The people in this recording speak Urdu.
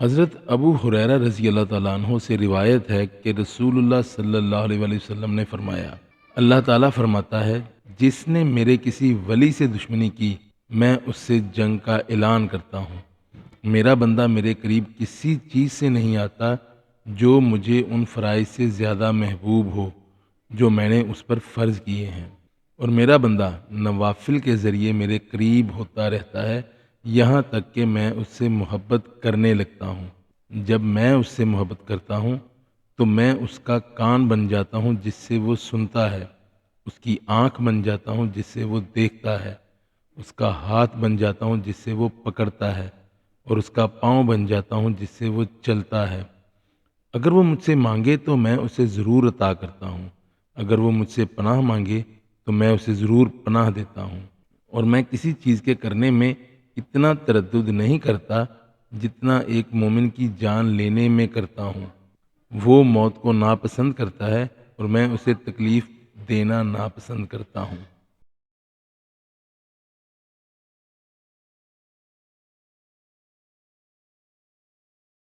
حضرت ابو ہریرہ رضی اللہ تعالیٰ عنہ سے روایت ہے کہ رسول اللہ صلی اللہ علیہ وآلہ وسلم نے فرمایا، اللہ تعالیٰ فرماتا ہے، جس نے میرے کسی ولی سے دشمنی کی میں اس سے جنگ کا اعلان کرتا ہوں۔ میرا بندہ میرے قریب کسی چیز سے نہیں آتا جو مجھے ان فرائض سے زیادہ محبوب ہو جو میں نے اس پر فرض کیے ہیں، اور میرا بندہ نوافل کے ذریعے میرے قریب ہوتا رہتا ہے یہاں تک کہ میں اس سے محبت کرنے لگتا ہوں۔ جب میں اس سے محبت کرتا ہوں تو میں اس کا کان بن جاتا ہوں جس سے وہ سنتا ہے، اس کی آنکھ بن جاتا ہوں جس سے وہ دیکھتا ہے، اس کا ہاتھ بن جاتا ہوں جس سے وہ پکڑتا ہے، اور اس کا پاؤں بن جاتا ہوں جس سے وہ چلتا ہے۔ اگر وہ مجھ سے مانگے تو میں اسے ضرور عطا کرتا ہوں، اگر وہ مجھ سے پناہ مانگے تو میں اسے ضرور پناہ دیتا ہوں، اور میں کسی چیز کے کرنے میں اتنا تردد نہیں کرتا جتنا ایک مومن کی جان لینے میں کرتا ہوں۔ وہ موت کو ناپسند کرتا ہے اور میں اسے تکلیف دینا ناپسند کرتا ہوں۔